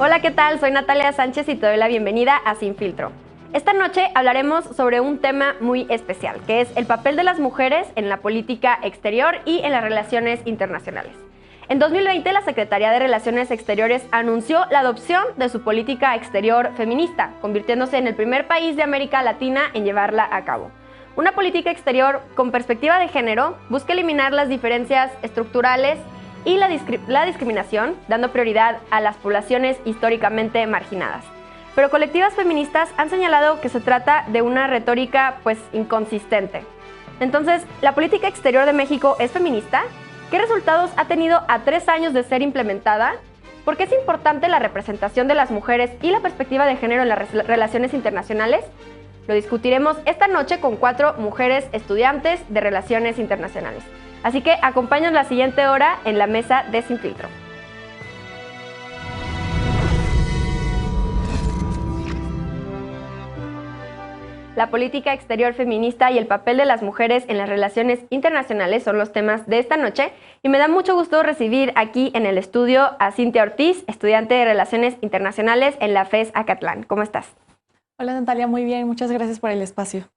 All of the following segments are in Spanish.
Hola, ¿qué tal? Soy Natalia Sánchez y te doy la bienvenida a Sin Filtro. Esta noche hablaremos sobre un tema muy especial, que es el papel de las mujeres en la política exterior y en las relaciones internacionales. En 2020, la Secretaría de Relaciones Exteriores anunció la adopción de su política exterior feminista, convirtiéndose en el primer país de América Latina en llevarla a cabo. Una política exterior con perspectiva de género busca eliminar las diferencias estructurales y la discriminación, dando prioridad a las poblaciones históricamente marginadas. Pero colectivas feministas han señalado que se trata de una retórica inconsistente. Entonces, ¿la política exterior de México es feminista? ¿Qué resultados ha tenido a 3 años de ser implementada? ¿Por qué es importante la representación de las mujeres y la perspectiva de género en las relaciones internacionales? Lo discutiremos esta noche con 4 mujeres estudiantes de Relaciones Internacionales. Así que acompáñanos la siguiente hora en la mesa de Sin Filtro. La política exterior feminista y el papel de las mujeres en las relaciones internacionales son los temas de esta noche y me da mucho gusto recibir aquí en el estudio a Cintia Ortiz, estudiante de Relaciones Internacionales en la FES Acatlán. ¿Cómo estás? Hola Natalia, muy bien, muchas gracias por el espacio.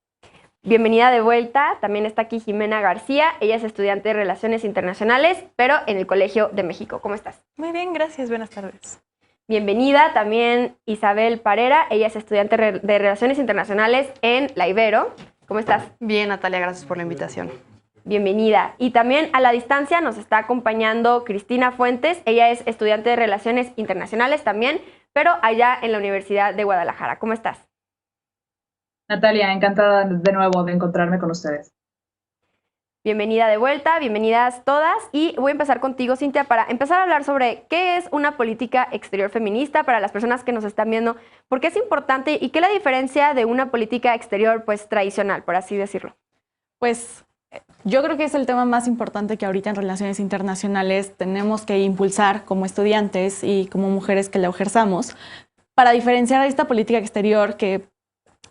Bienvenida de vuelta. También está aquí Jimena García. Ella es estudiante de Relaciones Internacionales, pero en el Colegio de México. ¿Cómo estás? Muy bien, gracias. Buenas tardes. Bienvenida también Isabel Parera. Ella es estudiante de Relaciones Internacionales en la Ibero. ¿Cómo estás? Bien, Natalia, gracias por la invitación. Bienvenida. Y también a la distancia nos está acompañando Cristina Fuentes. Ella es estudiante de Relaciones Internacionales también, pero allá en la Universidad de Guadalajara. ¿Cómo estás? Natalia, encantada de nuevo de encontrarme con ustedes. Bienvenida de vuelta, bienvenidas todas. Y voy a empezar contigo, Cintia, para empezar a hablar sobre qué es una política exterior feminista para las personas que nos están viendo, por qué es importante y qué es la diferencia de una política exterior tradicional, por así decirlo. Pues yo creo que es el tema más importante que ahorita en relaciones internacionales tenemos que impulsar como estudiantes y como mujeres que la ejerzamos para diferenciar a esta política exterior que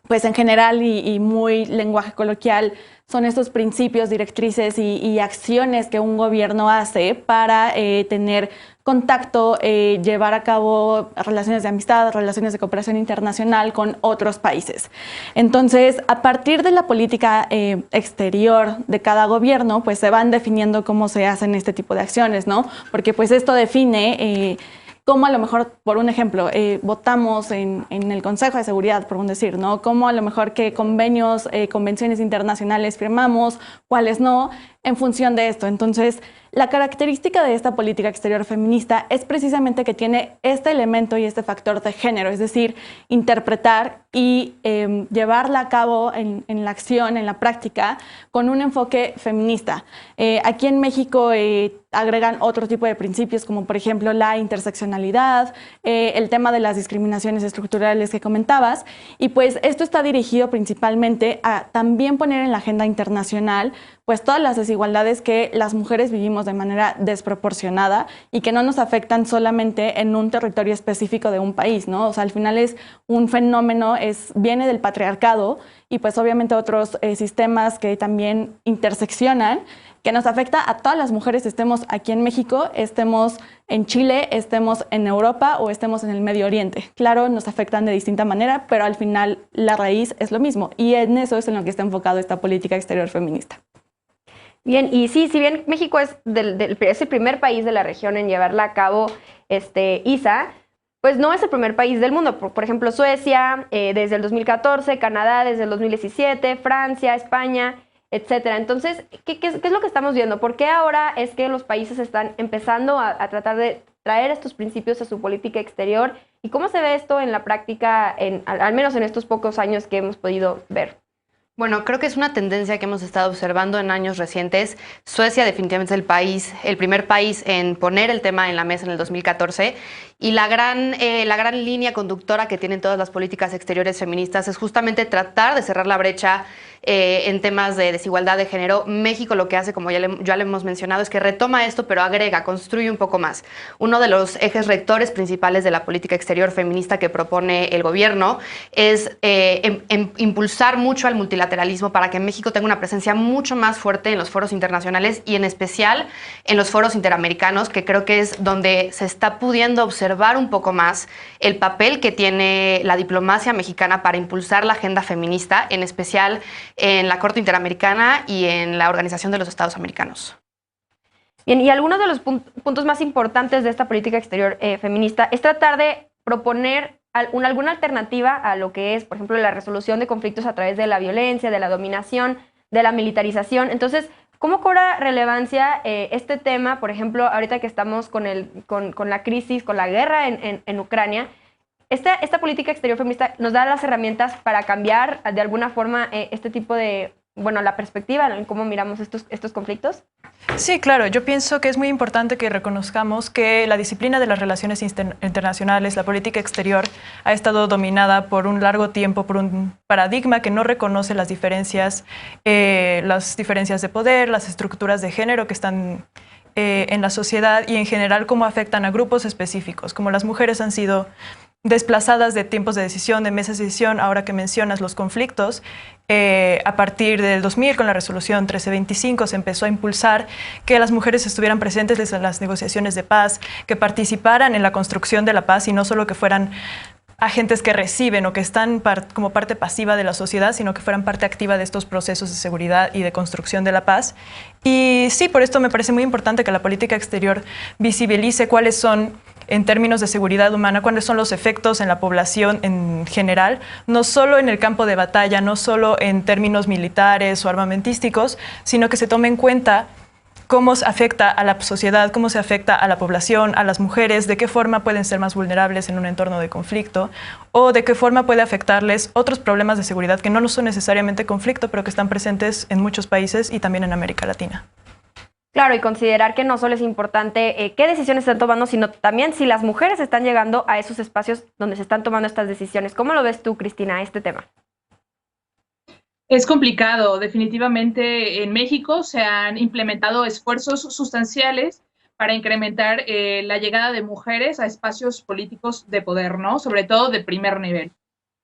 pues en general y muy lenguaje coloquial son estos principios, directrices y acciones que un gobierno hace para tener contacto, llevar a cabo relaciones de amistad, relaciones de cooperación internacional con otros países. Entonces, a partir de la política exterior de cada gobierno, pues se van definiendo cómo se hacen este tipo de acciones, ¿no? Porque pues esto define cómo a lo mejor, por un ejemplo, votamos en el Consejo de Seguridad, por un decir, ¿no? Cómo a lo mejor qué convenios, convenciones internacionales firmamos, cuáles no, en función de esto. Entonces, la característica de esta política exterior feminista es precisamente que tiene este elemento y este factor de género, es decir, interpretar y llevarla a cabo en la acción, en la práctica, con un enfoque feminista. Aquí en México agregan otro tipo de principios, como por ejemplo la interseccionalidad, el tema de las discriminaciones estructurales que comentabas, y pues esto está dirigido principalmente a también poner en la agenda internacional pues todas las desigualdades que las mujeres vivimos de manera desproporcionada y que no nos afectan solamente en un territorio específico de un país, ¿no? O sea, al final es un fenómeno, viene del patriarcado y pues obviamente otros sistemas que también interseccionan, que nos afecta a todas las mujeres, estemos aquí en México, estemos en Chile, estemos en Europa o estemos en el Medio Oriente. Claro, nos afectan de distinta manera, pero al final la raíz es lo mismo y en eso es en lo que está enfocado esta política exterior feminista. Bien, y sí, si bien México es el primer país de la región en llevarla a cabo, ISA, pues no es el primer país del mundo. Por ejemplo, Suecia desde el 2014, Canadá desde el 2017, Francia, España, etcétera. Entonces, ¿qué es lo que estamos viendo? ¿Por qué ahora es que los países están empezando a tratar de traer estos principios a su política exterior? ¿Y cómo se ve esto en la práctica, al menos en estos pocos años que hemos podido ver? Bueno, creo que es una tendencia que hemos estado observando en años recientes. Suecia definitivamente es el primer país en poner el tema en la mesa en el 2014 y la gran línea conductora que tienen todas las políticas exteriores feministas es justamente tratar de cerrar la brecha en temas de desigualdad de género. México lo que hace, como ya lo hemos mencionado, es que retoma esto, pero agrega, construye un poco más. Uno de los ejes rectores principales de la política exterior feminista que propone el gobierno es impulsar mucho al multilateralismo para que México tenga una presencia mucho más fuerte en los foros internacionales y en especial en los foros interamericanos, que creo que es donde se está pudiendo observar observar un poco más el papel que tiene la diplomacia mexicana para impulsar la agenda feminista, en especial en la Corte Interamericana y en la Organización de los Estados Americanos. Bien, y algunos de los puntos más importantes de esta política exterior feminista es tratar de proponer alguna alternativa a lo que es, por ejemplo, la resolución de conflictos a través de la violencia, de la dominación, de la militarización. Entonces, ¿cómo cobra relevancia este tema, por ejemplo, ahorita que estamos con la crisis, con la guerra en Ucrania? Esta política exterior feminista nos da las herramientas para cambiar de alguna forma este tipo de, la perspectiva en cómo miramos estos conflictos. Sí, claro. Yo pienso que es muy importante que reconozcamos que la disciplina de las relaciones internacionales, la política exterior, ha estado dominada por un largo tiempo por un paradigma que no reconoce las diferencias de poder, las estructuras de género que están en la sociedad y en general cómo afectan a grupos específicos, como las mujeres han sido desplazadas de tiempos de decisión, de mesas de decisión. Ahora que mencionas los conflictos, a partir del 2000, con la resolución 1325, se empezó a impulsar que las mujeres estuvieran presentes en las negociaciones de paz, que participaran en la construcción de la paz y no solo que fueran agentes que reciben o que están como parte pasiva de la sociedad, sino que fueran parte activa de estos procesos de seguridad y de construcción de la paz. Y sí, por esto me parece muy importante que la política exterior visibilice cuáles son, en términos de seguridad humana, cuáles son los efectos en la población en general, no solo en el campo de batalla, no solo en términos militares o armamentísticos, sino que se tome en cuenta cómo se afecta a la sociedad, cómo se afecta a la población, a las mujeres, de qué forma pueden ser más vulnerables en un entorno de conflicto o de qué forma puede afectarles otros problemas de seguridad que no son necesariamente conflicto, pero que están presentes en muchos países y también en América Latina. Claro, y considerar que no solo es importante qué decisiones están tomando, sino también si las mujeres están llegando a esos espacios donde se están tomando estas decisiones. ¿Cómo lo ves tú, Cristina, este tema? Es complicado. Definitivamente en México se han implementado esfuerzos sustanciales para incrementar la llegada de mujeres a espacios políticos de poder, ¿no? Sobre todo de primer nivel.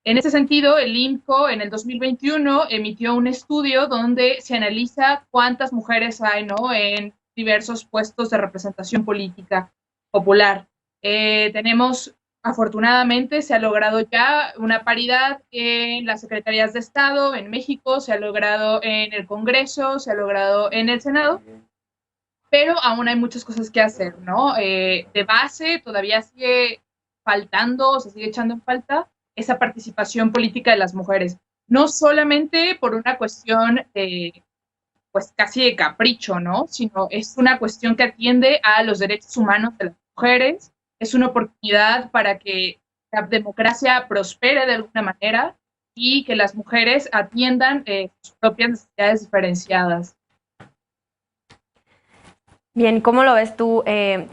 En ese sentido, el INCO en el 2021 emitió un estudio donde se analiza cuántas mujeres hay, ¿no?, en diversos puestos de representación política popular. Afortunadamente, se ha logrado ya una paridad en las secretarías de Estado en México, se ha logrado en el Congreso, se ha logrado en el Senado, pero aún hay muchas cosas que hacer, ¿no? De base, todavía sigue faltando, se sigue echando en falta esa participación política de las mujeres, no solamente por una cuestión pues casi de capricho, ¿no? Sino es una cuestión que atiende a los derechos humanos de las mujeres, es una oportunidad para que la democracia prospere de alguna manera y que las mujeres atiendan sus propias necesidades diferenciadas. Bien, ¿cómo lo ves tú,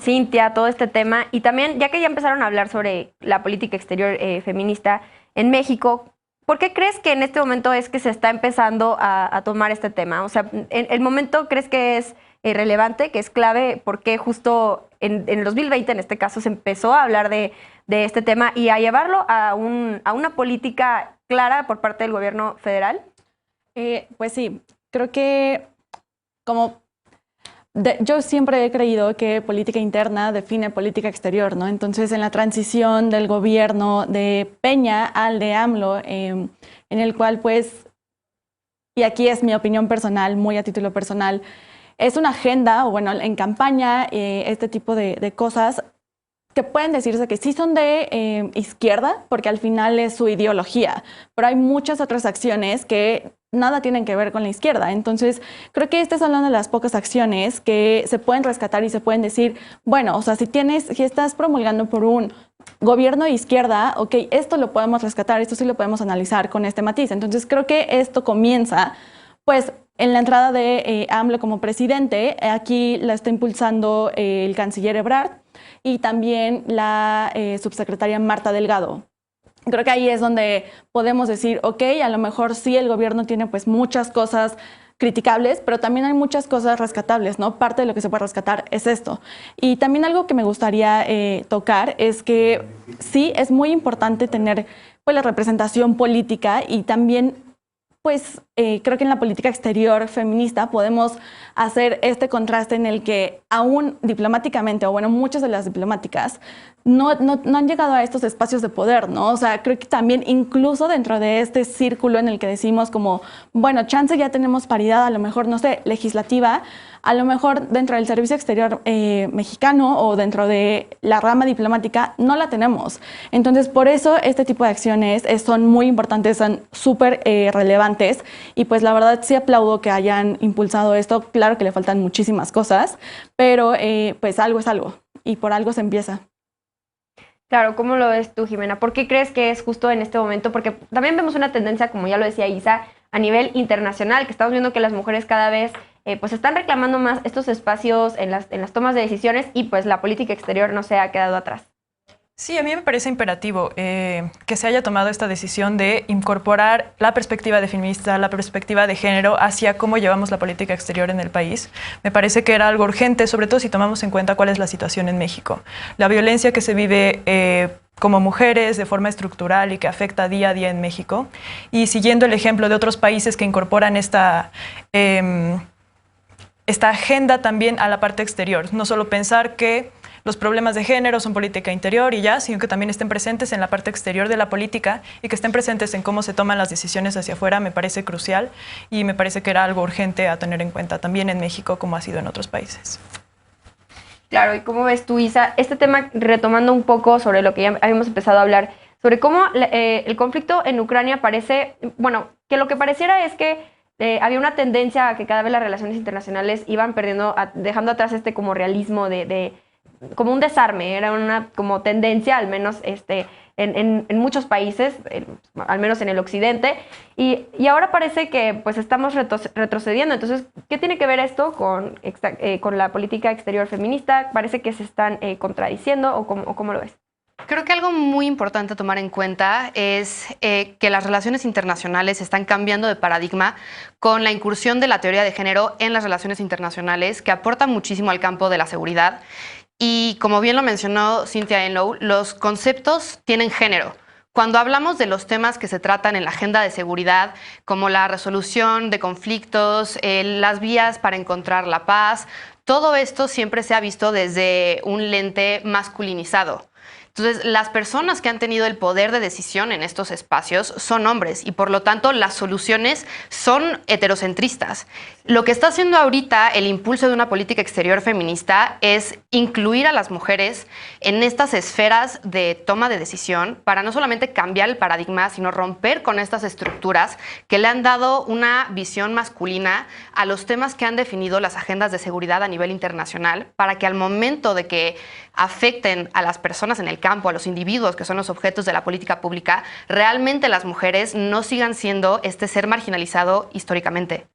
Cintia, todo este tema? Y también, ya que ya empezaron a hablar sobre la política exterior feminista en México, ¿por qué crees que en este momento es que se está empezando a tomar este tema? O sea, ¿el momento crees que es relevante, que es clave? ¿Por qué justo en el 2020, en este caso, se empezó a hablar de este tema y a llevarlo a una política clara por parte del gobierno federal? Pues sí, creo que yo siempre he creído que política interna define política exterior, ¿no? Entonces, en la transición del gobierno de Peña al de AMLO, en el cual, pues, y aquí es mi opinión personal, muy a título personal, es una agenda, o bueno, en campaña, este tipo de cosas que pueden decirse que sí son de izquierda, porque al final es su ideología, pero hay muchas otras acciones que nada tienen que ver con la izquierda. Entonces, creo que esta es una de las pocas acciones que se pueden rescatar y se pueden decir, bueno, o sea, si estás promulgando por un gobierno de izquierda, ok, esto lo podemos rescatar, esto sí lo podemos analizar con este matiz. Entonces, creo que esto comienza, pues, en la entrada de AMLO como presidente. Aquí la está impulsando el canciller Ebrard y también la subsecretaria Marta Delgado. Creo que ahí es donde podemos decir, ok, a lo mejor sí el gobierno tiene pues muchas cosas criticables, pero también hay muchas cosas rescatables, ¿no? Parte de lo que se puede rescatar es esto. Y también algo que me gustaría tocar es que sí es muy importante tener pues la representación política y también pues creo que en la política exterior feminista podemos hacer este contraste en el que aún diplomáticamente, o bueno, muchas de las diplomáticas no han llegado a estos espacios de poder, ¿no? O sea, creo que también incluso dentro de este círculo en el que decimos como, bueno, chance ya tenemos paridad, a lo mejor, no sé, legislativa, a lo mejor dentro del servicio exterior mexicano o dentro de la rama diplomática no la tenemos. Entonces, por eso este tipo de acciones son muy importantes, son súper relevantes y pues la verdad sí aplaudo que hayan impulsado esto. Claro que le faltan muchísimas cosas, pero pues algo es algo y por algo se empieza. Claro, ¿cómo lo ves tú, Jimena? ¿Por qué crees que es justo en este momento? Porque también vemos una tendencia, como ya lo decía Isa, a nivel internacional, que estamos viendo que las mujeres cada vez pues están reclamando más estos espacios en las tomas de decisiones y pues la política exterior no se ha quedado atrás. Sí, a mí me parece imperativo que se haya tomado esta decisión de incorporar la perspectiva de feminista, la perspectiva de género hacia cómo llevamos la política exterior en el país. Me parece que era algo urgente, sobre todo si tomamos en cuenta cuál es la situación en México. La violencia que se vive como mujeres de forma estructural y que afecta día a día en México. Y siguiendo el ejemplo de otros países que incorporan esta agenda también a la parte exterior. No solo pensar que los problemas de género son política interior y ya, sino que también estén presentes en la parte exterior de la política y que estén presentes en cómo se toman las decisiones hacia afuera, me parece crucial y me parece que era algo urgente a tener en cuenta también en México como ha sido en otros países. Claro, ¿y cómo ves tú, Isa? Este tema, retomando un poco sobre lo que ya habíamos empezado a hablar, sobre cómo el conflicto en Ucrania parece, bueno, que lo que pareciera es que había una tendencia a que cada vez las relaciones internacionales iban perdiendo, dejando atrás este como realismo como un desarme, era una como tendencia, al menos en muchos países, al menos en el occidente, y ahora parece que pues estamos retrocediendo. Entonces, ¿qué tiene que ver esto con la política exterior feminista? ¿Parece que se están contradiciendo o cómo lo ves? Creo que algo muy importante a tomar en cuenta es que las relaciones internacionales están cambiando de paradigma con la incursión de la teoría de género en las relaciones internacionales, que aporta muchísimo al campo de la seguridad. Y como bien lo mencionó Cynthia Enlow, los conceptos tienen género. Cuando hablamos de los temas que se tratan en la agenda de seguridad, como la resolución de conflictos, las vías para encontrar la paz, todo esto siempre se ha visto desde un lente masculinizado. Entonces, las personas que han tenido el poder de decisión en estos espacios son hombres y, por lo tanto, las soluciones son heterocentristas. Lo que está haciendo ahorita el impulso de una política exterior feminista es incluir a las mujeres en estas esferas de toma de decisión para no solamente cambiar el paradigma, sino romper con estas estructuras que le han dado una visión masculina a los temas que han definido las agendas de seguridad a nivel internacional, para que al momento de que afecten a las personas en el campo, a los individuos que son los objetos de la política pública, realmente las mujeres no sigan siendo este ser marginalizado históricamente.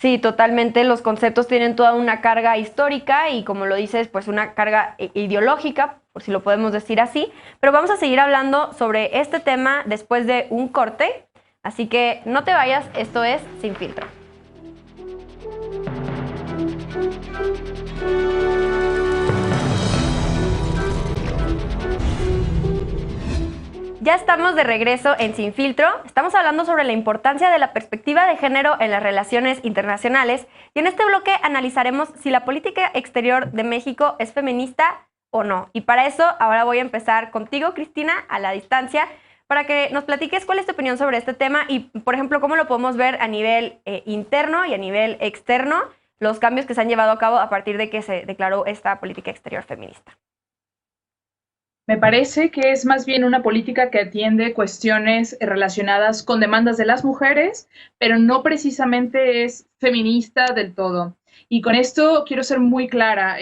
Sí, totalmente. Los conceptos tienen toda una carga histórica y, como lo dices, pues una carga ideológica, por si lo podemos decir así. Pero vamos a seguir hablando sobre este tema después de un corte. Así que no te vayas, esto es Sin Filtro. Ya estamos de regreso en Sin Filtro. Estamos hablando sobre la importancia de la perspectiva de género en las relaciones internacionales y en este bloque analizaremos si la política exterior de México es feminista o no. Y para eso ahora voy a empezar contigo, Cristina, a la distancia, para que nos platiques cuál es tu opinión sobre este tema y, por ejemplo, cómo lo podemos ver a nivel interno y a nivel externo, los cambios que se han llevado a cabo a partir de que se declaró esta política exterior feminista. Me parece que es más bien una política que atiende cuestiones relacionadas con demandas de las mujeres, pero no precisamente es feminista del todo. Y con esto quiero ser muy clara.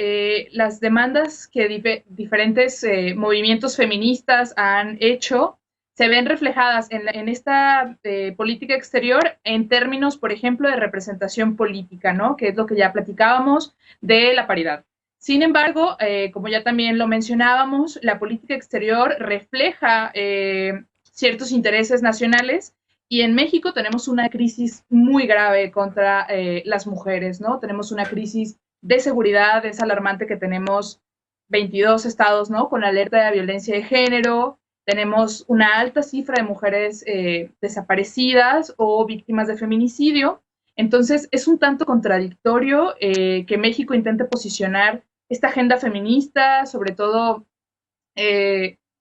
Las demandas que diferentes movimientos feministas han hecho se ven reflejadas en esta política exterior en términos, por ejemplo, de representación política, ¿no? Que es lo que ya platicábamos de la paridad. Sin embargo, como ya también lo mencionábamos, la política exterior refleja ciertos intereses nacionales y en México tenemos una crisis muy grave contra las mujeres, ¿no? Tenemos una crisis de seguridad, es alarmante que tenemos 22 estados, ¿no? Con alerta de violencia de género, tenemos una alta cifra de mujeres desaparecidas o víctimas de feminicidio. Entonces, es un tanto contradictorio que México intente posicionar esta agenda feminista, sobre todo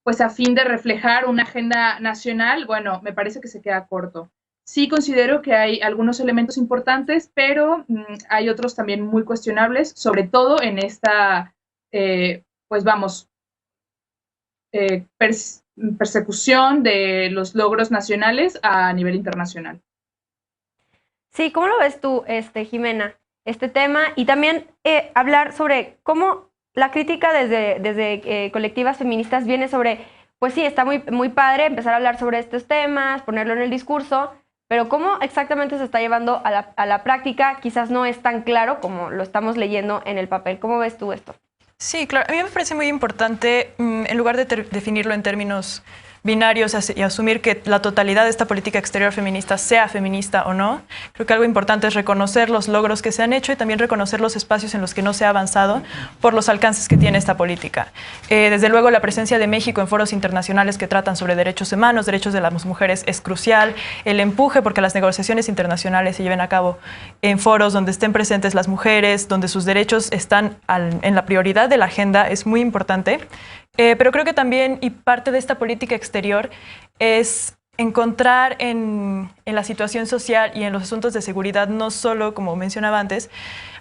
pues a fin de reflejar una agenda nacional. Bueno, me parece que se queda corto. Sí considero que hay algunos elementos importantes, pero hay otros también muy cuestionables, sobre todo en esta, pues vamos, persecución de los logros nacionales a nivel internacional. Sí, ¿cómo lo ves tú, Jimena, este tema? Y también hablar sobre cómo la crítica desde colectivas feministas viene sobre, pues sí, está muy padre empezar a hablar sobre estos temas, ponerlo en el discurso, pero cómo exactamente se está llevando a la práctica quizás no es tan claro como lo estamos leyendo en el papel. ¿Cómo ves tú esto? Sí, claro. A mí me parece muy importante, en lugar de definirlo en términos binarios y asumir que la totalidad de esta política exterior feminista sea feminista o no, creo que algo importante es reconocer los logros que se han hecho y también reconocer los espacios en los que no se ha avanzado por los alcances que tiene esta política. Desde luego, la presencia de México en foros internacionales que tratan sobre derechos humanos, derechos de las mujeres es crucial. El empuje porque las negociaciones internacionales se lleven a cabo en foros donde estén presentes las mujeres, donde sus derechos están en la prioridad de la agenda, es muy importante. Pero creo que también, y parte de esta política exterior, es encontrar en la situación social y en los asuntos de seguridad, no solo, como mencionaba antes,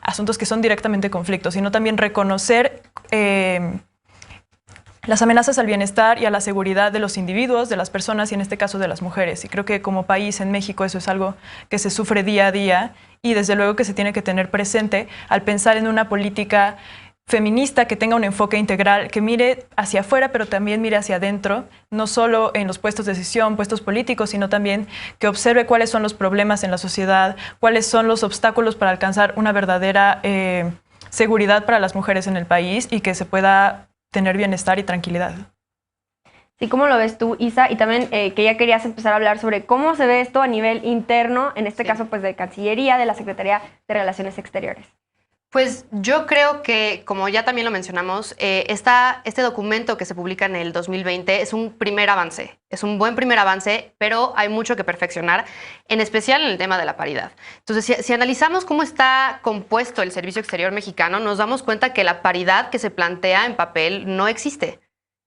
asuntos que son directamente conflictos, sino también reconocer las amenazas al bienestar y a la seguridad de los individuos, de las personas y en este caso de las mujeres. Y creo que como país en México eso es algo que se sufre día a día y desde luego que se tiene que tener presente al pensar en una política feminista que tenga un enfoque integral, que mire hacia afuera, pero también mire hacia adentro, no solo en los puestos de decisión, puestos políticos, sino también que observe cuáles son los problemas en la sociedad, cuáles son los obstáculos para alcanzar una verdadera seguridad para las mujeres en el país y que se pueda tener bienestar y tranquilidad. Sí, ¿cómo lo ves tú, Isa? Y también que ya querías empezar a hablar sobre cómo se ve esto a nivel interno, en este caso pues de Cancillería, de la Secretaría de Relaciones Exteriores. Pues yo creo que, como ya también lo mencionamos, este documento que se publica en el 2020 es un primer avance, es un buen primer avance, pero hay mucho que perfeccionar, en especial en el tema de la paridad. Entonces, si analizamos cómo está compuesto el Servicio Exterior mexicano, nos damos cuenta que la paridad que se plantea en papel no existe.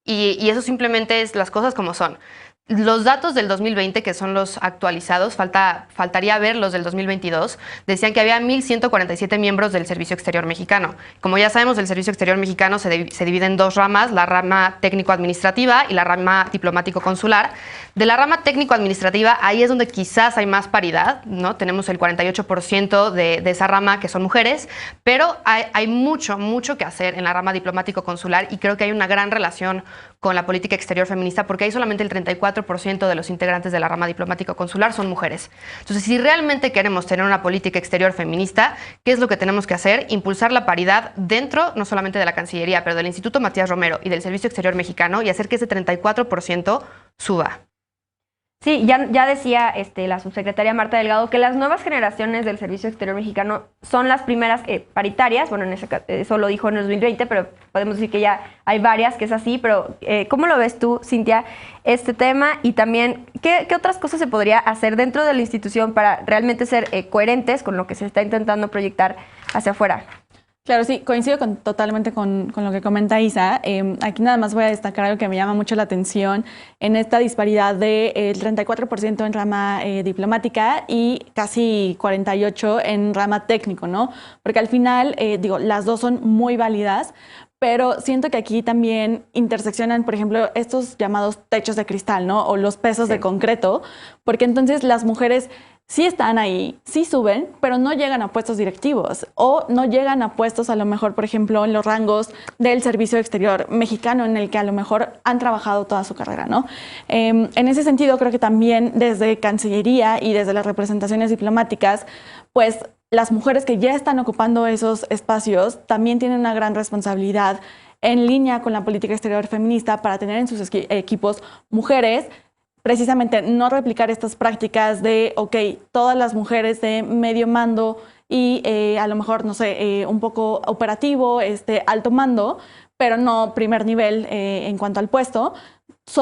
Y eso simplemente es las cosas como son. Los datos del 2020, que son los actualizados, faltaría ver los del 2022, decían que había 1,147 miembros del Servicio Exterior mexicano. Como ya sabemos, el Servicio Exterior mexicano se divide en dos ramas, la rama técnico-administrativa y la rama diplomático-consular. De la rama técnico-administrativa, ahí es donde quizás hay más paridad, ¿no? Tenemos el 48% de esa rama que son mujeres, pero hay mucho que hacer en la rama diplomático-consular y creo que hay una gran relación con la política exterior feminista porque hay solamente el 34% de los integrantes de la rama diplomático-consular son mujeres. Entonces, si realmente queremos tener una política exterior feminista, ¿qué es lo que tenemos que hacer? Impulsar la paridad dentro, no solamente de la Cancillería, pero del Instituto Matías Romero y del Servicio Exterior mexicano y hacer que ese 34% suba. Sí, ya decía la subsecretaria Marta Delgado que las nuevas generaciones del Servicio Exterior mexicano son las primeras paritarias. Bueno, eso lo dijo en el 2020, pero podemos decir que ya hay varias que es así. Pero ¿cómo lo ves tú, Cintia, este tema? Y también, ¿qué otras cosas se podría hacer dentro de la institución para realmente ser coherentes con lo que se está intentando proyectar hacia afuera? Claro, sí, coincido totalmente con lo que comenta Isa. Aquí nada más voy a destacar algo que me llama mucho la atención en esta disparidad del 34% en rama diplomática y casi 48% en rama técnico, ¿no? Porque al final, las dos son muy válidas, pero siento que aquí también interseccionan, por ejemplo, estos llamados techos de cristal, ¿no? O los pesos de concreto, porque entonces las mujeres sí están ahí, sí suben, pero no llegan a puestos directivos o no llegan a puestos a lo mejor, por ejemplo, en los rangos del Servicio Exterior mexicano en el que a lo mejor han trabajado toda su carrera, ¿no? En ese sentido, creo que también desde Cancillería y desde las representaciones diplomáticas, pues las mujeres que ya están ocupando esos espacios también tienen una gran responsabilidad en línea con la política exterior feminista para tener en sus equipos mujeres. Precisamente no replicar estas prácticas de, todas las mujeres de medio mando y a lo mejor, no sé, un poco operativo, alto mando, pero no primer nivel en cuanto al puesto,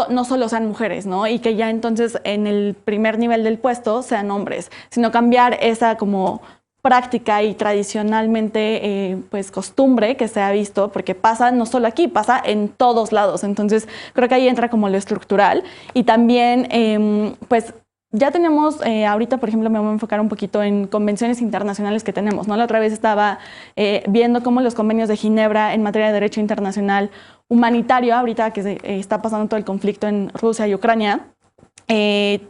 no solo sean mujeres, ¿no? Y que ya entonces en el primer nivel del puesto sean hombres, sino cambiar esa como práctica y tradicionalmente pues costumbre que se ha visto, porque pasa no solo aquí, pasa en todos lados. Entonces creo que ahí entra como lo estructural y también pues ya tenemos, ahorita por ejemplo me voy a enfocar un poquito en convenciones internacionales que tenemos, ¿no? La otra vez estaba viendo cómo los convenios de Ginebra en materia de derecho internacional humanitario, ahorita que está pasando todo el conflicto en Rusia y Ucrania,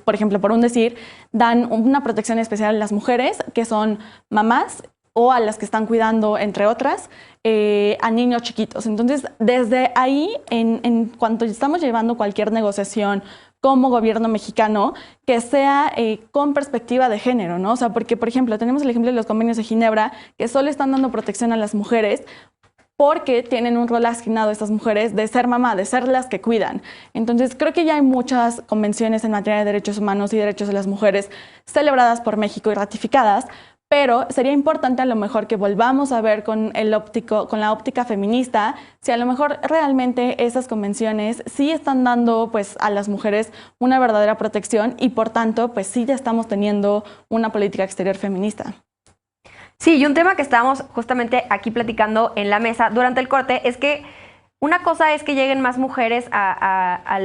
por ejemplo, por un decir, dan una protección especial a las mujeres que son mamás o a las que están cuidando, entre otras, a niños chiquitos. Entonces, desde ahí, en cuanto estamos llevando cualquier negociación como gobierno mexicano, que sea con perspectiva de género, ¿no? O sea, porque, por ejemplo, tenemos el ejemplo de los convenios de Ginebra, que solo están dando protección a las mujeres, porque tienen un rol asignado a estas mujeres de ser mamá, de ser las que cuidan. Entonces, creo que ya hay muchas convenciones en materia de derechos humanos y derechos de las mujeres celebradas por México y ratificadas, pero sería importante a lo mejor que volvamos a ver con la óptica feminista, si a lo mejor realmente esas convenciones sí están dando pues a las mujeres una verdadera protección y por tanto pues sí ya estamos teniendo una política exterior feminista. Sí, y un tema que estábamos justamente aquí platicando en la mesa durante el corte es que una cosa es que lleguen más mujeres a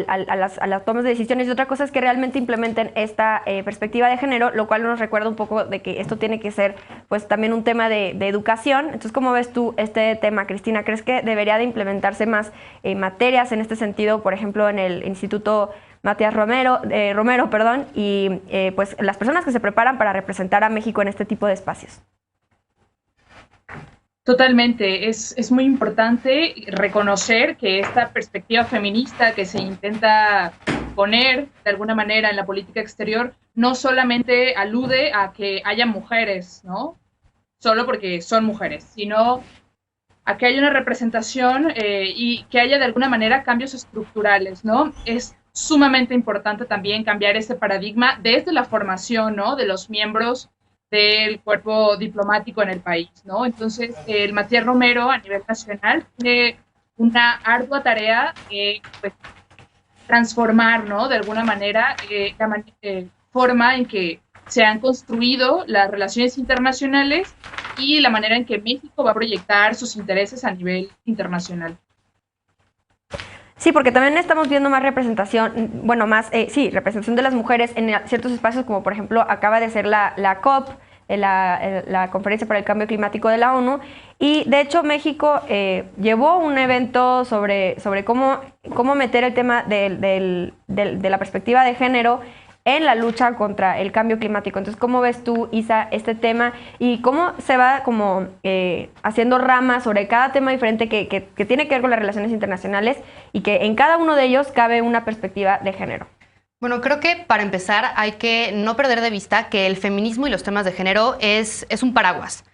las tomas de decisiones y otra cosa es que realmente implementen esta perspectiva de género, lo cual nos recuerda un poco de que esto tiene que ser pues también un tema de educación. Entonces, ¿cómo ves tú este tema, Cristina? ¿Crees que debería de implementarse más materias en este sentido, por ejemplo, en el Instituto Matías Romero, y pues las personas que se preparan para representar a México en este tipo de espacios? Totalmente, es muy importante reconocer que esta perspectiva feminista que se intenta poner de alguna manera en la política exterior no solamente alude a que haya mujeres, ¿no? Solo porque son mujeres, sino a que haya una representación y que haya de alguna manera cambios estructurales, ¿no? Es sumamente importante también cambiar ese paradigma desde la formación, ¿no? De los miembros del cuerpo diplomático en el país, ¿no? Entonces, el Matías Romero a nivel nacional tiene una ardua tarea, pues, transformar, ¿no? De alguna manera, la forma en que se han construido las relaciones internacionales y la manera en que México va a proyectar sus intereses a nivel internacional. Sí, porque también estamos viendo más representación, bueno, representación de las mujeres en ciertos espacios, como por ejemplo acaba de ser la COP, la Conferencia para el Cambio Climático de la ONU, y de hecho México llevó un evento sobre cómo meter el tema de la perspectiva de género en la lucha contra el cambio climático. Entonces, ¿cómo ves tú, Isa, este tema y cómo se va como haciendo ramas sobre cada tema diferente que tiene que ver con las relaciones internacionales y que en cada uno de ellos cabe una perspectiva de género? Bueno, creo que para empezar hay que no perder de vista que el feminismo y los temas de género es un paraguas.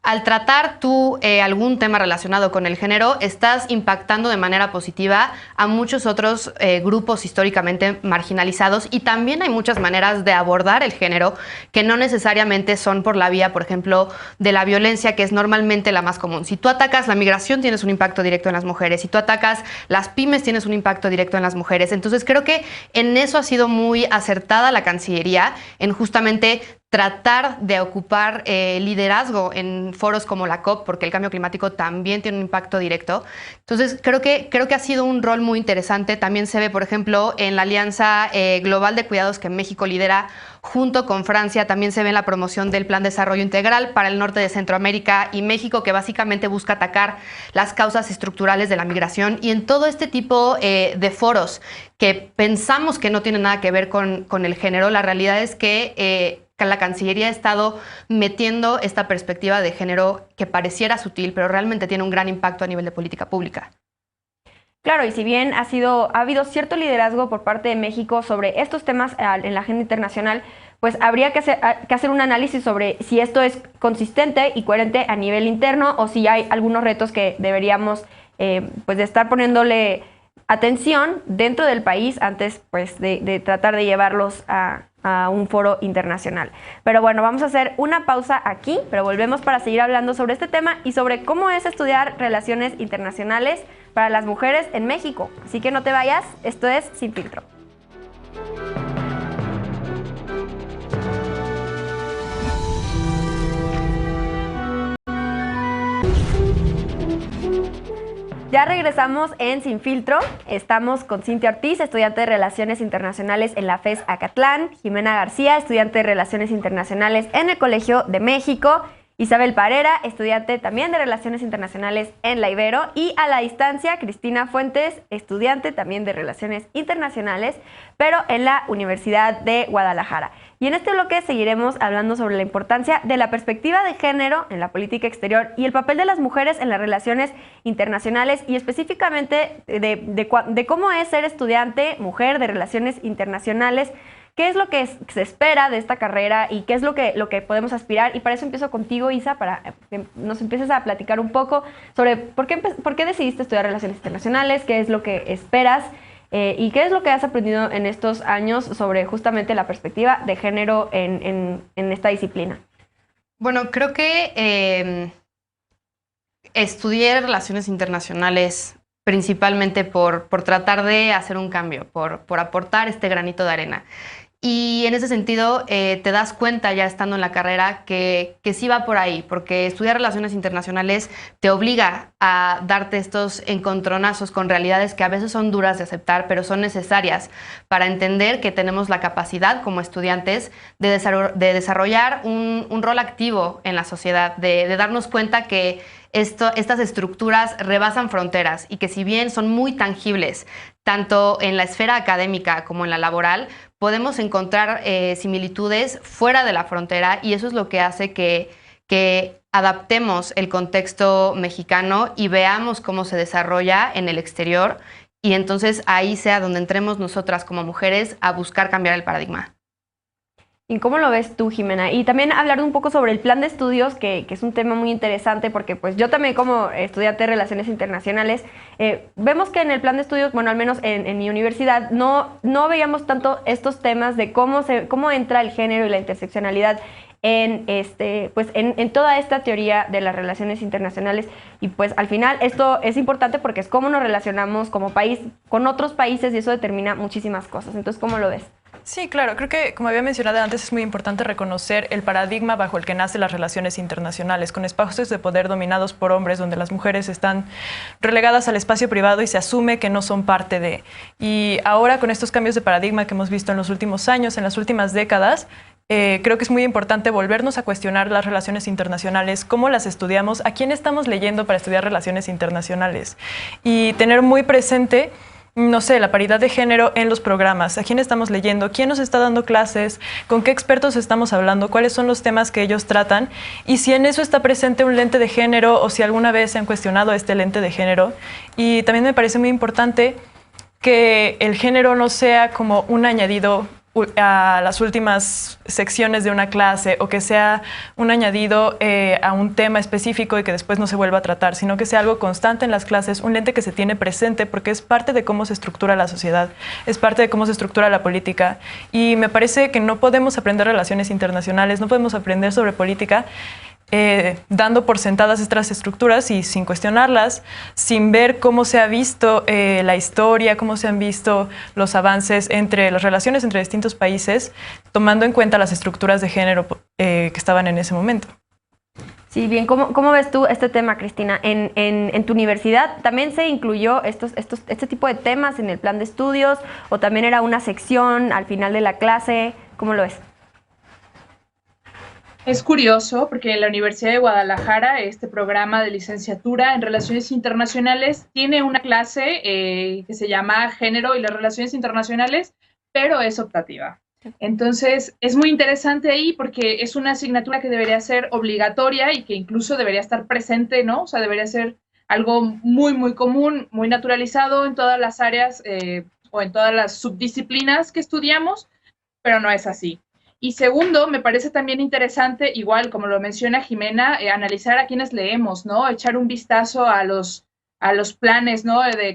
Al tratar tú algún tema relacionado con el género, estás impactando de manera positiva a muchos otros grupos históricamente marginalizados y también hay muchas maneras de abordar el género que no necesariamente son por la vía, por ejemplo, de la violencia, que es normalmente la más común. Si tú atacas la migración, tienes un impacto directo en las mujeres. Si tú atacas las pymes, tienes un impacto directo en las mujeres. Entonces, creo que en eso ha sido muy acertada la Cancillería, en justamente tratar de ocupar liderazgo en foros como la COP, porque el cambio climático también tiene un impacto directo. Entonces, creo que ha sido un rol muy interesante. También se ve, por ejemplo, en la Alianza Global de Cuidados que México lidera junto con Francia. También se ve en la promoción del Plan de Desarrollo Integral para el norte de Centroamérica y México, que básicamente busca atacar las causas estructurales de la migración. Y en todo este tipo de foros que pensamos que no tienen nada que ver con el género, la realidad es que la Cancillería ha estado metiendo esta perspectiva de género que pareciera sutil, pero realmente tiene un gran impacto a nivel de política pública. Claro, y si bien ha habido cierto liderazgo por parte de México sobre estos temas en la agenda internacional, pues habría que hacer un análisis sobre si esto es consistente y coherente a nivel interno o si hay algunos retos que deberíamos pues de estar poniéndole atención dentro del país antes pues de tratar de llevarlos a un foro internacional. Pero bueno, vamos a hacer una pausa aquí, pero volvemos para seguir hablando sobre este tema y sobre cómo es estudiar relaciones internacionales para las mujeres en México. Así que no te vayas, esto es Sin Filtro. Ya regresamos en Sin Filtro. Estamos con Cintia Ortiz, estudiante de Relaciones Internacionales en la FES Acatlán, Jimena García, estudiante de Relaciones Internacionales en el Colegio de México, Isabel Parera, estudiante también de Relaciones Internacionales en la Ibero, y a la distancia, Cristina Fuentes, estudiante también de Relaciones Internacionales, pero en la Universidad de Guadalajara. Y en este bloque seguiremos hablando sobre la importancia de la perspectiva de género en la política exterior y el papel de las mujeres en las relaciones internacionales y específicamente de cómo es ser estudiante mujer de relaciones internacionales. ¿Qué es lo que se espera de esta carrera y qué es lo que podemos aspirar? Y para eso empiezo contigo, Isa, para que nos empieces a platicar un poco sobre por qué decidiste estudiar Relaciones Internacionales, qué es lo que esperas y qué es lo que has aprendido en estos años sobre justamente la perspectiva de género en esta disciplina. Bueno, creo que estudié Relaciones Internacionales principalmente por tratar de hacer un cambio, por aportar este granito de arena. Y en ese sentido te das cuenta ya estando en la carrera que sí va por ahí, porque estudiar Relaciones Internacionales te obliga a darte estos encontronazos con realidades que a veces son duras de aceptar, pero son necesarias para entender que tenemos la capacidad como estudiantes de desarrollar un rol activo en la sociedad, de darnos cuenta que estas estructuras rebasan fronteras y que si bien son muy tangibles, tanto en la esfera académica como en la laboral, podemos encontrar similitudes fuera de la frontera y eso es lo que hace que adaptemos el contexto mexicano y veamos cómo se desarrolla en el exterior y entonces ahí sea donde entremos nosotras como mujeres a buscar cambiar el paradigma. ¿Y cómo lo ves tú, Jimena? Y también hablar un poco sobre el plan de estudios, que es un tema muy interesante porque pues yo también como estudiante de Relaciones Internacionales, vemos que en el plan de estudios, bueno, al menos en mi universidad, no veíamos tanto estos temas de cómo entra el género y la interseccionalidad en toda esta teoría de las relaciones internacionales. Y pues al final esto es importante porque es cómo nos relacionamos como país con otros países y eso determina muchísimas cosas. Entonces, ¿cómo lo ves? Sí, claro. Creo que, como había mencionado antes, es muy importante reconocer el paradigma bajo el que nacen las relaciones internacionales, con espacios de poder dominados por hombres, donde las mujeres están relegadas al espacio privado y se asume que no son parte de. Y ahora, con estos cambios de paradigma que hemos visto en los últimos años, en las últimas décadas, creo que es muy importante volvernos a cuestionar las relaciones internacionales, cómo las estudiamos, a quién estamos leyendo para estudiar relaciones internacionales y tener muy presente, no sé, la paridad de género en los programas, a quién estamos leyendo, quién nos está dando clases, con qué expertos estamos hablando, cuáles son los temas que ellos tratan y si en eso está presente un lente de género o si alguna vez se han cuestionado este lente de género. Y también me parece muy importante que el género no sea como un añadido a las últimas secciones de una clase o que sea un añadido a un tema específico y que después no se vuelva a tratar, sino que sea algo constante en las clases, un lente que se tiene presente porque es parte de cómo se estructura la sociedad, es parte de cómo se estructura la política y me parece que no podemos aprender relaciones internacionales, no podemos aprender sobre política dando por sentadas estas estructuras y sin cuestionarlas, sin ver cómo se ha visto la historia, cómo se han visto los avances entre las relaciones entre distintos países, tomando en cuenta las estructuras de género que estaban en ese momento. Sí, bien, ¿cómo ves tú este tema, Cristina? ¿En tu universidad también se incluyó este tipo de temas en el plan de estudios o también era una sección al final de la clase? ¿Cómo lo ves? Es curioso porque en la Universidad de Guadalajara, este programa de licenciatura en Relaciones Internacionales tiene una clase que se llama Género y las Relaciones Internacionales, pero es optativa. Entonces, es muy interesante ahí porque es una asignatura que debería ser obligatoria y que incluso debería estar presente, ¿no? O sea, debería ser algo muy, muy común, muy naturalizado en todas las áreas o en todas las subdisciplinas que estudiamos, pero no es así. Y segundo, me parece también interesante, igual como lo menciona Jimena, analizar a quienes leemos, ¿no? Echar un vistazo a los planes, ¿no? de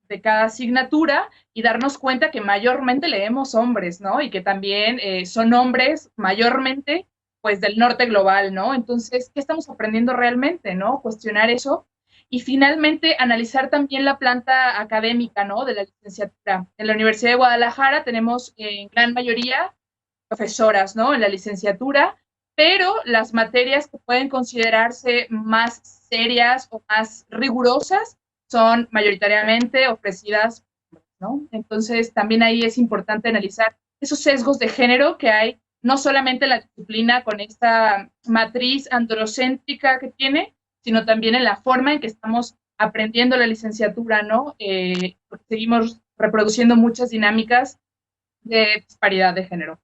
de cada asignatura y darnos cuenta que mayormente leemos hombres, ¿no? Y que también son hombres mayormente, pues, del norte global, ¿no? Entonces, ¿qué estamos aprendiendo realmente, no? Cuestionar eso. Y finalmente, analizar también la planta académica, ¿no? De la licenciatura. En la Universidad de Guadalajara tenemos en gran mayoría profesoras, ¿no? En la licenciatura, pero las materias que pueden considerarse más serias o más rigurosas son mayoritariamente ofrecidas, ¿no? Entonces, también ahí es importante analizar esos sesgos de género que hay, no solamente en la disciplina con esta matriz androcéntrica que tiene, sino también en la forma en que estamos aprendiendo la licenciatura, ¿no? Porque seguimos reproduciendo muchas dinámicas de disparidad de género.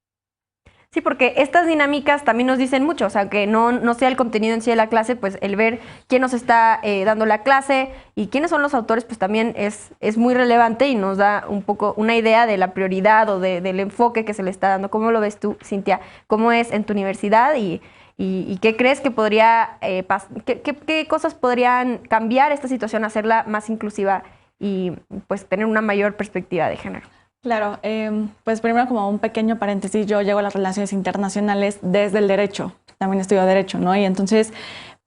Sí, porque estas dinámicas también nos dicen mucho, o sea, que no sea el contenido en sí de la clase, pues el ver quién nos está dando la clase y quiénes son los autores, pues también es muy relevante y nos da un poco una idea de la prioridad o del enfoque que se le está dando. ¿Cómo lo ves tú, Cintia? ¿Cómo es en tu universidad y qué crees que podría, qué cosas podrían cambiar esta situación, hacerla más inclusiva y pues tener una mayor perspectiva de género? Claro, pues primero como un pequeño paréntesis, yo llego a las relaciones internacionales desde el derecho, también estudio derecho, ¿no? Y entonces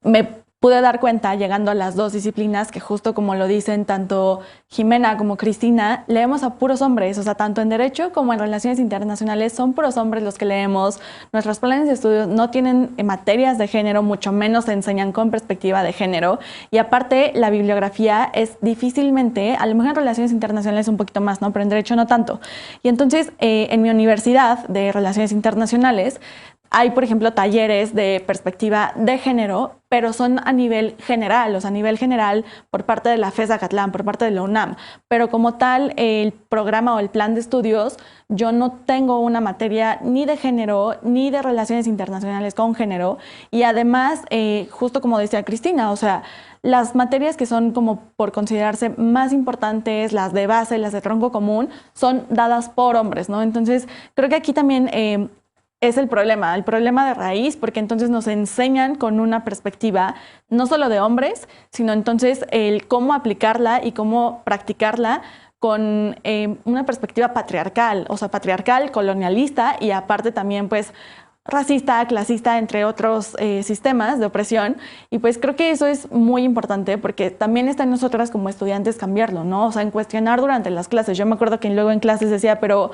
me pude dar cuenta, llegando a las dos disciplinas, que justo como lo dicen tanto Jimena como Cristina, leemos a puros hombres, o sea, tanto en derecho como en relaciones internacionales son puros hombres los que leemos. Nuestros planes de estudio no tienen materias de género, mucho menos se enseñan con perspectiva de género. Y aparte, la bibliografía es difícilmente, a lo mejor en relaciones internacionales un poquito más, ¿no? Pero en derecho no tanto. Y entonces, en mi universidad de relaciones internacionales, hay, por ejemplo, talleres de perspectiva de género, pero son a nivel general, o sea, a nivel general por parte de la FES Acatlán, por parte de la UNAM. Pero como tal, el programa o el plan de estudios, yo no tengo una materia ni de género, ni de relaciones internacionales con género. Y además, justo como decía Cristina, o sea, las materias que son como por considerarse más importantes, las de base, las de tronco común, son dadas por hombres, ¿no? Entonces, creo que aquí también es el problema de raíz, porque entonces nos enseñan con una perspectiva no solo de hombres, sino entonces el cómo aplicarla y cómo practicarla con una perspectiva patriarcal, o sea, patriarcal, colonialista y aparte también pues racista, clasista, entre otros sistemas de opresión. Y pues creo que eso es muy importante porque también está en nosotras como estudiantes cambiarlo, ¿no? O sea, en cuestionar durante las clases. Yo me acuerdo que luego en clases decía, pero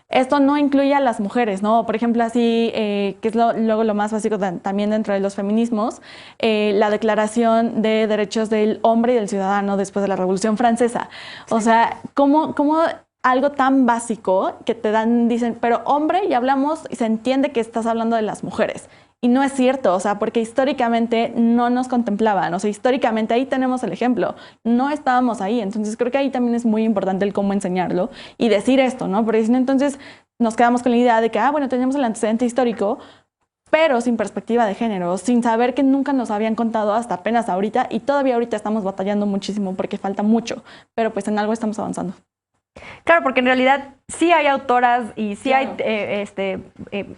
esto no incluye a las mujeres, ¿no? Por ejemplo, así, que es luego lo más básico también dentro de los feminismos, la Declaración de Derechos del Hombre y del Ciudadano después de la Revolución Francesa. O sea, ¿cómo algo tan básico que te dicen, pero hombre, y hablamos y se entiende que estás hablando de las mujeres? Y no es cierto, o sea, porque históricamente no nos contemplaban, o sea, históricamente ahí tenemos el ejemplo, no estábamos ahí, entonces creo que ahí también es muy importante el cómo enseñarlo y decir esto, ¿no? Porque si no, entonces nos quedamos con la idea de que, bueno, tenemos el antecedente histórico, pero sin perspectiva de género, sin saber que nunca nos habían contado hasta apenas ahorita y todavía ahorita estamos batallando muchísimo porque falta mucho, pero pues en algo estamos avanzando. Claro, porque en realidad sí hay autoras y sí hay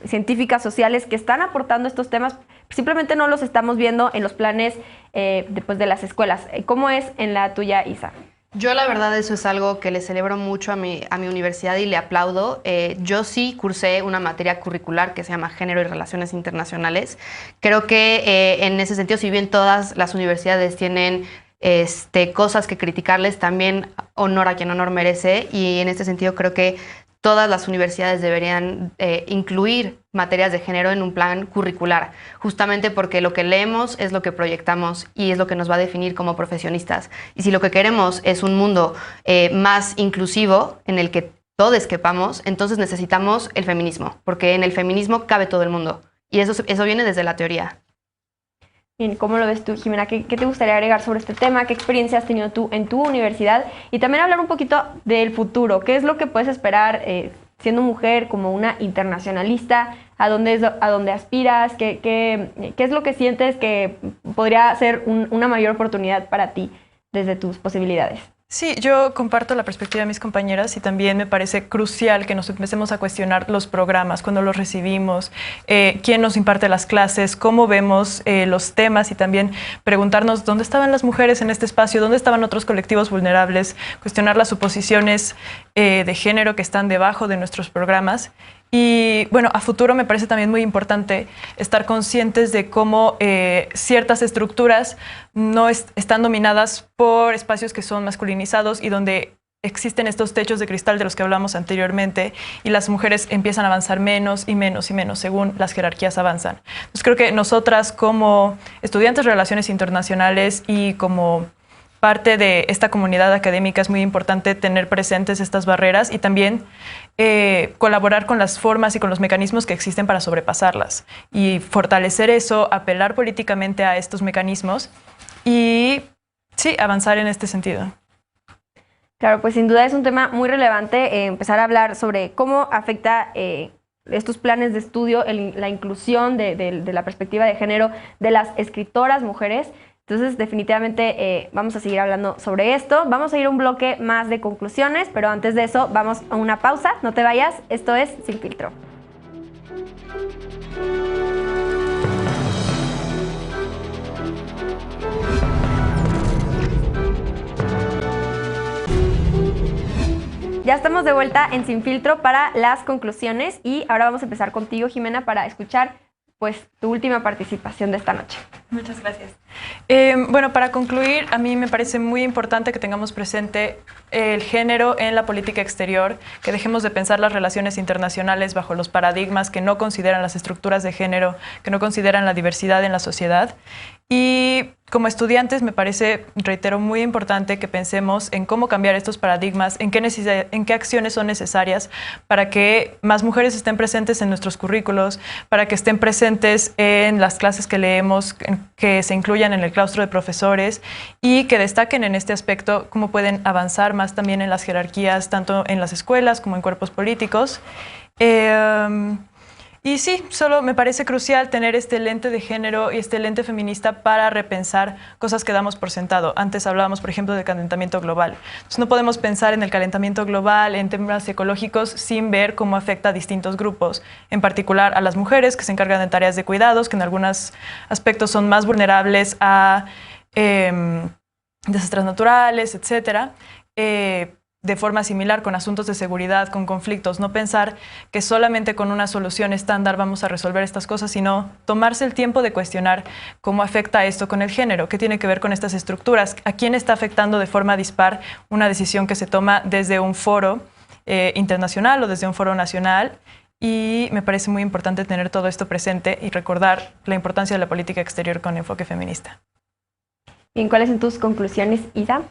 científicas sociales que están aportando estos temas, simplemente no los estamos viendo en los planes de las escuelas. ¿Cómo es en la tuya, Isa? Yo la verdad eso es algo que le celebro mucho a mi universidad y le aplaudo. Yo sí cursé una materia curricular que se llama Género y Relaciones Internacionales. Creo que en ese sentido, si bien todas las universidades tienen cosas que criticarles, también honor a quien honor merece, y en este sentido creo que todas las universidades deberían incluir materias de género en un plan curricular, justamente porque lo que leemos es lo que proyectamos y es lo que nos va a definir como profesionistas. Y si lo que queremos es un mundo más inclusivo en el que todos quepamos, entonces necesitamos el feminismo, porque en el feminismo cabe todo el mundo y eso viene desde la teoría. Bien, ¿cómo lo ves tú, Jimena? ¿Qué te gustaría agregar sobre este tema? ¿Qué experiencia has tenido tú en tu universidad? Y también hablar un poquito del futuro. ¿Qué es lo que puedes esperar siendo mujer como una internacionalista? ¿A dónde aspiras? ¿Qué es lo que sientes que podría ser una mayor oportunidad para ti desde tus posibilidades? Sí, yo comparto la perspectiva de mis compañeras y también me parece crucial que nos empecemos a cuestionar los programas, cuando los recibimos, quién nos imparte las clases, cómo vemos los temas y también preguntarnos dónde estaban las mujeres en este espacio, dónde estaban otros colectivos vulnerables, cuestionar las suposiciones de género que están debajo de nuestros programas. Y bueno, a futuro me parece también muy importante estar conscientes de cómo ciertas estructuras no están dominadas por espacios que son masculinizados y donde existen estos techos de cristal de los que hablamos anteriormente y las mujeres empiezan a avanzar menos y menos y menos según las jerarquías avanzan. Entonces creo que nosotras como estudiantes de Relaciones Internacionales y como parte de esta comunidad académica es muy importante tener presentes estas barreras y también colaborar con las formas y con los mecanismos que existen para sobrepasarlas y fortalecer eso, apelar políticamente a estos mecanismos y sí, avanzar en este sentido. Claro, pues sin duda es un tema muy relevante empezar a hablar sobre cómo afecta estos planes de estudio, la inclusión de la perspectiva de género de las escritoras mujeres. Entonces, definitivamente vamos a seguir hablando sobre esto. Vamos a ir a un bloque más de conclusiones, pero antes de eso vamos a una pausa. No te vayas, esto es Sin Filtro. Ya estamos de vuelta en Sin Filtro para las conclusiones y ahora vamos a empezar contigo, Jimena, para escuchar pues tu última participación de esta noche. Muchas gracias. Bueno, para concluir, a mí me parece muy importante que tengamos presente el género en la política exterior, que dejemos de pensar las relaciones internacionales bajo los paradigmas que no consideran las estructuras de género, que no consideran la diversidad en la sociedad. Y como estudiantes me parece, reitero, muy importante que pensemos en cómo cambiar estos paradigmas, en qué acciones son necesarias para que más mujeres estén presentes en nuestros currículos, para que estén presentes en las clases que leemos, que se incluyan en el claustro de profesores y que destaquen en este aspecto cómo pueden avanzar más también en las jerarquías, tanto en las escuelas como en cuerpos políticos. Y sí, solo me parece crucial tener este lente de género y este lente feminista para repensar cosas que damos por sentado. Antes hablábamos, por ejemplo, del calentamiento global. Entonces, no podemos pensar en el calentamiento global, en temas ecológicos, sin ver cómo afecta a distintos grupos, en particular a las mujeres que se encargan de tareas de cuidados, que en algunos aspectos son más vulnerables a desastres naturales, etcétera. De forma similar con asuntos de seguridad, con conflictos, no pensar que solamente con una solución estándar vamos a resolver estas cosas, sino tomarse el tiempo de cuestionar cómo afecta esto con el género, qué tiene que ver con estas estructuras, a quién está afectando de forma dispar una decisión que se toma desde un foro internacional o desde un foro nacional. Y me parece muy importante tener todo esto presente y recordar la importancia de la política exterior con enfoque feminista. Bien, ¿cuáles son tus conclusiones, Isa?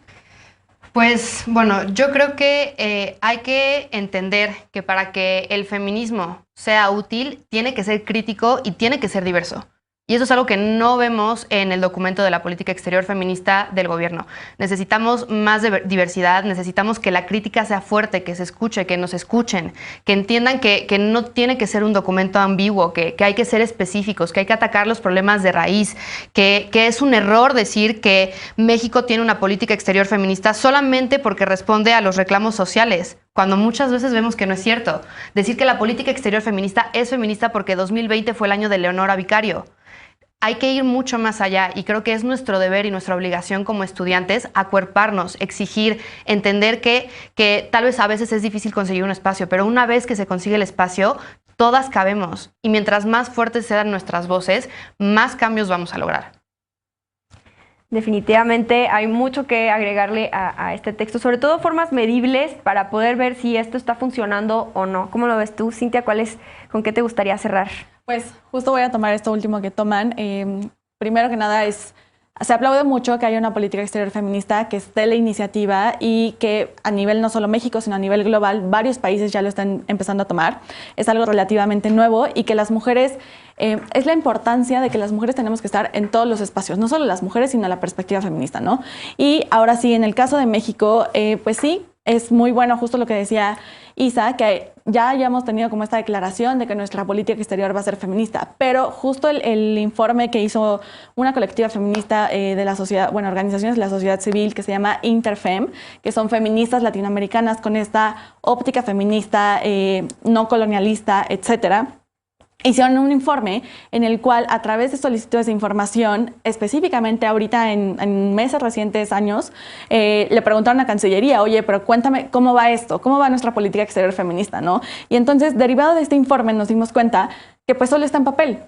Pues bueno, yo creo que hay que entender que para que el feminismo sea útil, tiene que ser crítico y tiene que ser diverso. Y eso es algo que no vemos en el documento de la política exterior feminista del gobierno. Necesitamos más diversidad, necesitamos que la crítica sea fuerte, que se escuche, que nos escuchen, que entiendan que no tiene que ser un documento ambiguo, que hay que ser específicos, que hay que atacar los problemas de raíz, que es un error decir que México tiene una política exterior feminista solamente porque responde a los reclamos sociales, cuando muchas veces vemos que no es cierto. Decir que la política exterior feminista es feminista porque 2020 fue el año de Leonora Vicario. Hay que ir mucho más allá y creo que es nuestro deber y nuestra obligación como estudiantes acuerparnos, exigir, entender que tal vez a veces es difícil conseguir un espacio, pero una vez que se consigue el espacio, todas cabemos y mientras más fuertes sean nuestras voces, más cambios vamos a lograr. Definitivamente hay mucho que agregarle a este texto, sobre todo formas medibles para poder ver si esto está funcionando o no. ¿Cómo lo ves tú, Cintia? ¿Con qué te gustaría cerrar? Pues justo voy a tomar esto último que toman. Primero que nada se aplaude mucho que haya una política exterior feminista, que esté la iniciativa y que a nivel no solo México, sino a nivel global, varios países ya lo están empezando a tomar. Es algo relativamente nuevo y que las mujeres, es la importancia de que las mujeres tenemos que estar en todos los espacios, no solo las mujeres, sino la perspectiva feminista, ¿no? Y ahora sí, en el caso de México, pues sí, es muy bueno justo lo que decía Isa, que ya hayamos tenido como esta declaración de que nuestra política exterior va a ser feminista, pero justo el informe que hizo una colectiva feminista de la sociedad, bueno, organizaciones de la sociedad civil que se llama Interfem, que son feministas latinoamericanas con esta óptica feminista, no colonialista, etcétera. Hicieron un informe en el cual, a través de solicitudes de información, específicamente ahorita en meses recientes, años, le preguntaron a Cancillería, oye, pero cuéntame cómo va esto, cómo va nuestra política exterior feminista, ¿no? Y entonces, derivado de este informe, nos dimos cuenta que pues solo está en papel.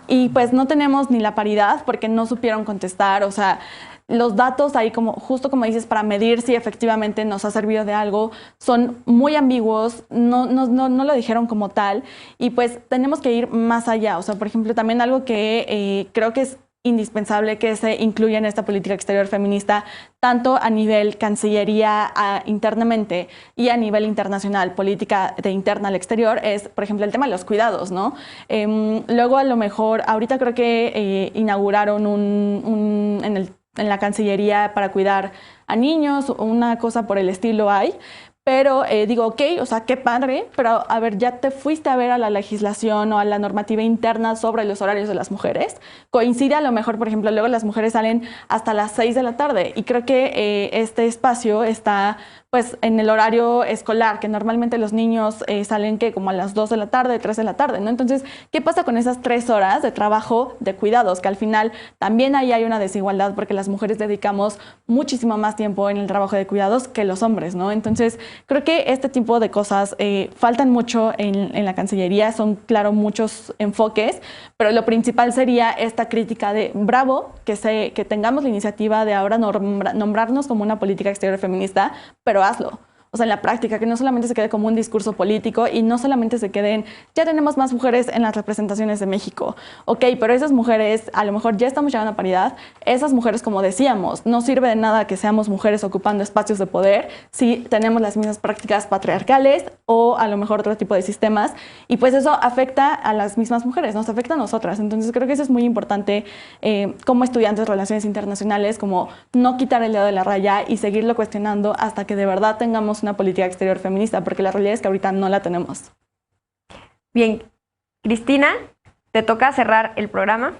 Y pues no tenemos ni la paridad porque no supieron contestar, o sea, los datos ahí, como, justo como dices, para medir si efectivamente nos ha servido de algo, son muy ambiguos, no lo dijeron como tal, y pues tenemos que ir más allá. O sea, por ejemplo, también algo que creo que es indispensable que se incluya en esta política exterior feminista, tanto a nivel Cancillería internamente y a nivel internacional, política de interna al exterior, es, por ejemplo, el tema de los cuidados, ¿no? Luego, a lo mejor, ahorita creo que inauguraron en la Cancillería para cuidar a niños, una cosa por el estilo hay, pero digo, ok, o sea, qué padre, pero a ver, ya te fuiste a ver a la legislación o a la normativa interna sobre los horarios de las mujeres. Coincide a lo mejor, por ejemplo, luego las mujeres salen hasta las 6 de la tarde y creo que este espacio está pues en el horario escolar, que normalmente los niños salen que como a las 2 de la tarde, 3 de la tarde, ¿no? Entonces, ¿qué pasa con esas 3 horas de trabajo de cuidados? Que al final también ahí hay una desigualdad porque las mujeres dedicamos muchísimo más tiempo en el trabajo de cuidados que los hombres, ¿no? Entonces, creo que este tipo de cosas faltan mucho en la Cancillería, son, claro, muchos enfoques, pero lo principal sería esta crítica de bravo, que tengamos la iniciativa de ahora nombrarnos como una política exterior feminista, pero hazlo. O sea, en la práctica, que no solamente se quede como un discurso político y no solamente se queden, ya tenemos más mujeres en las representaciones de México. Ok, pero esas mujeres, a lo mejor ya estamos llegando a paridad, esas mujeres, como decíamos, no sirve de nada que seamos mujeres ocupando espacios de poder si tenemos las mismas prácticas patriarcales o a lo mejor otro tipo de sistemas, y pues eso afecta a las mismas mujeres, nos afecta a nosotras. Entonces creo que eso es muy importante como estudiantes de relaciones internacionales, como no quitar el dedo de la raya y seguirlo cuestionando hasta que de verdad tengamos una política exterior feminista, porque la realidad es que ahorita no la tenemos. Bien, Cristina, te toca cerrar el programa.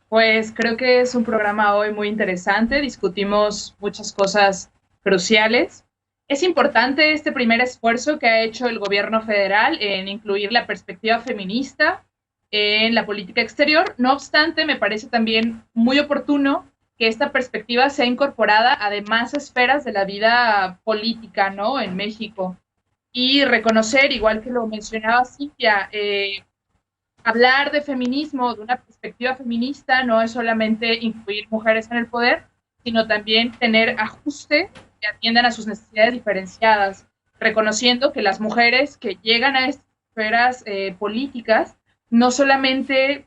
Pues creo que es un programa hoy muy interesante, discutimos muchas cosas cruciales. Es importante este primer esfuerzo que ha hecho el gobierno federal en incluir la perspectiva feminista en la política exterior. No obstante, me parece también muy oportuno que esta perspectiva sea incorporada a demás esferas de la vida política, ¿no?, en México. Y reconocer, igual que lo mencionaba Cintia, hablar de feminismo, de una perspectiva feminista, no es solamente incluir mujeres en el poder, sino también tener ajustes que atiendan a sus necesidades diferenciadas, reconociendo que las mujeres que llegan a estas esferas políticas no solamente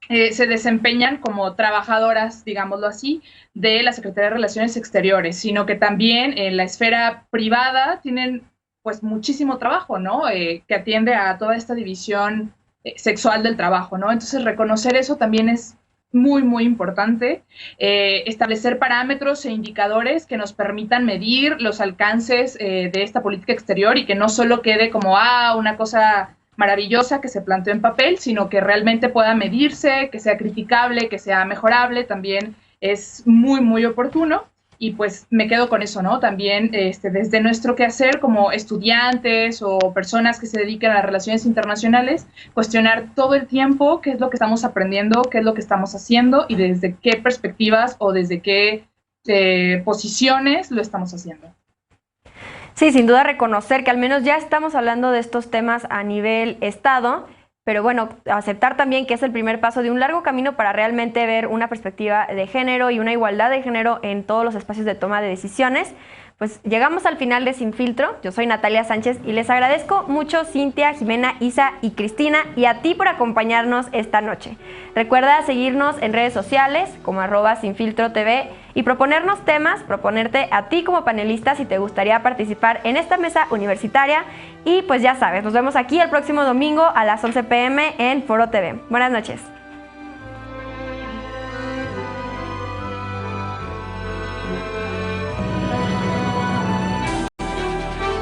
se desempeñan como trabajadoras, digámoslo así, de la Secretaría de Relaciones Exteriores, sino que también en la esfera privada tienen pues muchísimo trabajo, ¿no? Que atiende a toda esta división sexual del trabajo, ¿no? Entonces reconocer eso también es muy, muy importante. Establecer parámetros e indicadores que nos permitan medir los alcances de esta política exterior y que no solo quede como una cosa maravillosa que se planteó en papel, sino que realmente pueda medirse, que sea criticable, que sea mejorable, también es muy, muy oportuno. Y pues me quedo con eso, ¿no? También desde nuestro quehacer como estudiantes o personas que se dedican a las relaciones internacionales, cuestionar todo el tiempo qué es lo que estamos aprendiendo, qué es lo que estamos haciendo y desde qué perspectivas o desde qué posiciones lo estamos haciendo. Sí, sin duda reconocer que al menos ya estamos hablando de estos temas a nivel Estado, pero bueno, aceptar también que es el primer paso de un largo camino para realmente ver una perspectiva de género y una igualdad de género en todos los espacios de toma de decisiones. Pues llegamos al final de Sin Filtro. Yo soy Natalia Sánchez y les agradezco mucho Cintia, Jimena, Isa y Cristina, y a ti por acompañarnos esta noche. Recuerda seguirnos en redes sociales como @SinFiltroTV y proponernos temas, proponerte a ti como panelista si te gustaría participar en esta mesa universitaria. Y pues ya sabes, nos vemos aquí el próximo domingo a las 11 p.m. en Foro TV. Buenas noches.